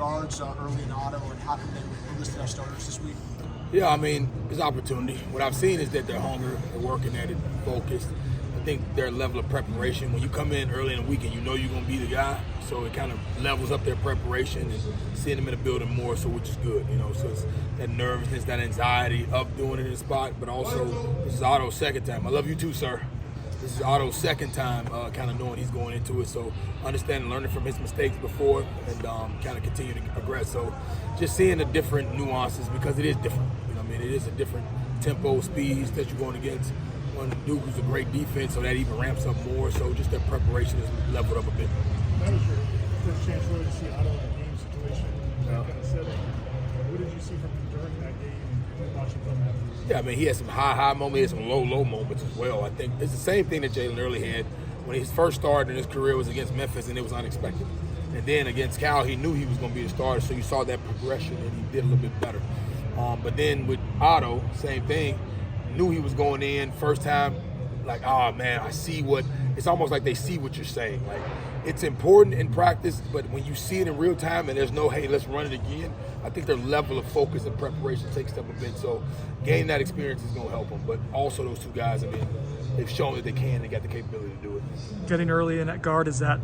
guards early in auto, and how come they were listed as starters this week? Yeah, I mean, it's opportunity. What I've seen is that they're hungry, they're working at it, focused. I think their level of preparation, when you come in early in the weekend, you know you're going to be the guy, so it kind of levels up their preparation and seeing them in the building more, so which is good, so it's that nervousness, that anxiety of doing it in the spot, but also this is Otto's second time. I love you too, sir. This is Otto's second time kind of knowing he's going into it, so understanding, learning from his mistakes before, and kind of continue to progress. So just seeing the different nuances, because it is different. It is a different tempo, speeds that you're going against. One Duke who's a great defense, so that even ramps up more. So just their preparation is leveled up a bit. That was your first chance really to see Otto in a game situation, that kind of setting. What did you see from him during that game and watching film afterwards? Yeah, I mean, he had some high moments, he had some low moments as well. I think it's the same thing that Jalen Early had when his first start in his career was against Memphis, and it was unexpected. And then against Cal, he knew he was going to be the starter, so you saw that progression, and he did a little bit better. But then with Otto, same thing. Knew he was going in first time, like, oh man, I see what. It's almost like they see what you're saying. Like, it's important in practice, but when you see it in real time and there's no, hey, let's run it again, I think their level of focus and preparation takes up a bit. So gaining that experience is going to help them. But also those two guys, I mean, they've shown that they can. They got the capability to do it. Getting early in at guard, is that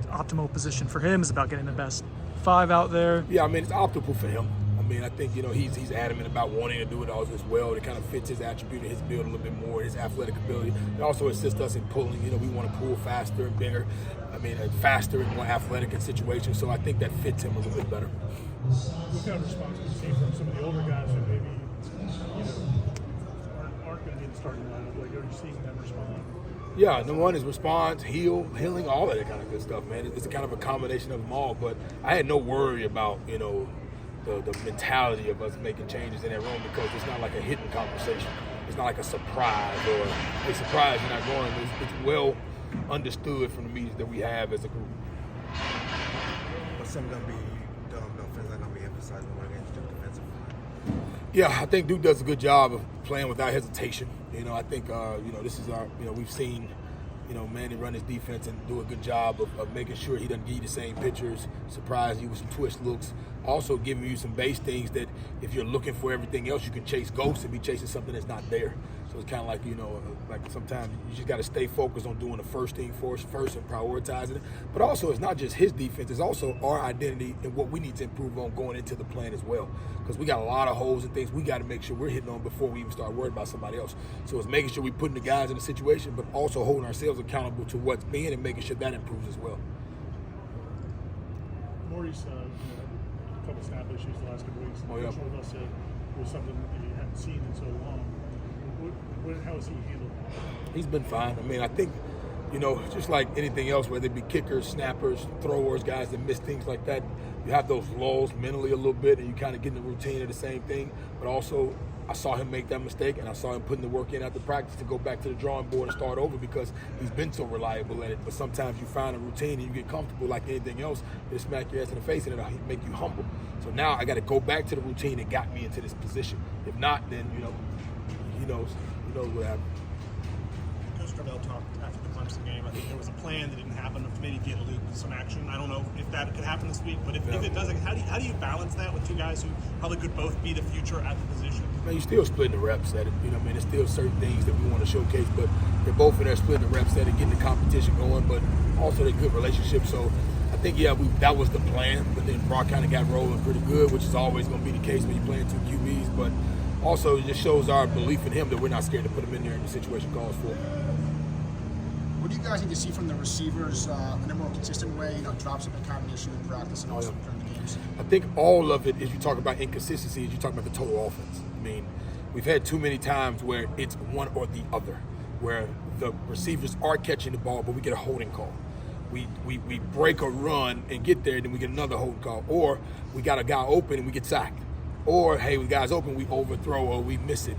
optimal position for him? Is about getting the best five out there? Yeah, I mean, it's optimal for him. I mean, I think, he's adamant about wanting to do it all as well. It kind of fits his attribute and his build a little bit more, his athletic ability. It also assists us in pulling. We want to pull faster and bigger. I mean, faster and more athletic in situations. So I think that fits him a little bit better. What kind of response do you see from some of the older guys who maybe aren't going to be in the starting lineup? Like, are you seeing them respond? Yeah, number one is response, healing, all of that kind of good stuff, man. It's a kind of a combination of them all. But I had no worry about, the mentality of us making changes in that room, because it's not like a hidden conversation. It's not like a surprise or a surprise you're not going. It's well understood from the meetings that we have as a group. What's something going to be done? Feels like going to be emphasizing more against Duke defensively? Yeah, I think Duke does a good job of playing without hesitation. I think this is our. We've seen. Manny run his defense and do a good job of making sure he doesn't give you the same pitchers, surprise you with some twist looks, also giving you some base things that if you're looking for everything else, you can chase ghosts and be chasing something that's not there. So it's kind of like, like sometimes you just got to stay focused on doing the first thing first and prioritizing it. But also, it's not just his defense, it's also our identity and what we need to improve on going into the plan as well. Because we got a lot of holes and things we got to make sure we're hitting on before we even start worrying about somebody else. So it's making sure we're putting the guys in the situation, but also holding ourselves accountable to what's being and making sure that improves as well. Maurice, a couple snap issues the last couple weeks. Oh, yeah. Coach said it was something that you hadn't seen in so long. How has he handled that? He's been fine. I mean, I think, just like anything else, whether it be kickers, snappers, throwers, guys that miss things like that, you have those lulls mentally a little bit, and you kind of get in the routine of the same thing. But also, I saw him make that mistake, and I saw him putting the work in after practice to go back to the drawing board and start over, because he's been so reliable at it. But sometimes you find a routine and you get comfortable like anything else, it'll smack your ass in the face and it'll make you humble. So now I got to go back to the routine that got me into this position. If not, then, he knows what happened. Coach Gravel talked after the Clemson game. I think there was a plan that didn't happen to maybe get Luke some action. I don't know if that could happen this week, but if it doesn't, how do you balance that with two guys who probably could both be the future at the position? Man, you're still splitting the reps at it. There's still certain things that we want to showcase, but they're both in there splitting the reps at it, getting the competition going, but also they're good relationships. So I think, that was the plan, but then Brock kind of got rolling pretty good, which is always going to be the case when you're playing two QBs, but also it just shows our belief in him that we're not scared to put him in there in the situation calls for. What do you guys need to see from the receivers in a more consistent way? Drops have been kind of an issue in practice and also during the games. I think all of it, as you talk about inconsistency, is you talk about the total offense. I mean, we've had too many times where it's one or the other, where the receivers are catching the ball, but we get a holding call. We break a run and get there, and then we get another holding call. Or we got a guy open and we get sacked. Or, hey, with guys open, we overthrow or we miss it.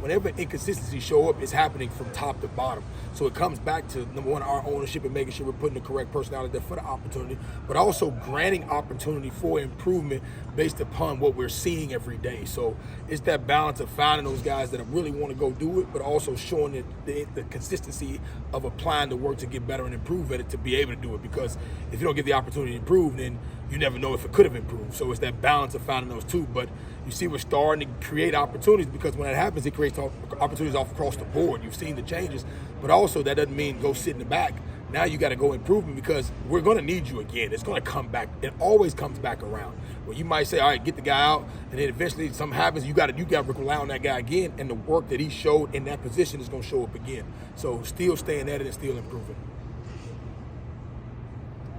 Whenever inconsistencies show up, it's happening from top to bottom. So it comes back to, number one, our ownership and making sure we're putting the correct personality there for the opportunity, but also granting opportunity for improvement based upon what we're seeing every day. So it's that balance of finding those guys that really want to go do it, but also showing the consistency of applying the work to get better and improve at it to be able to do it. Because if you don't get the opportunity to improve, then you never know if it could have improved. So it's that balance of finding those two. But you see we're starting to create opportunities, because when that happens, it creates opportunities all across the board. You've seen the changes, but also that doesn't mean go sit in the back. Now you got to go improving, because we're going to need you again. It's going to come back. It always comes back around. Well, you might say, all right, get the guy out, and then eventually something happens. You got to rely on that guy again, and the work that he showed in that position is going to show up again. So still staying at it and still improving.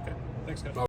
Okay. Thanks, guys.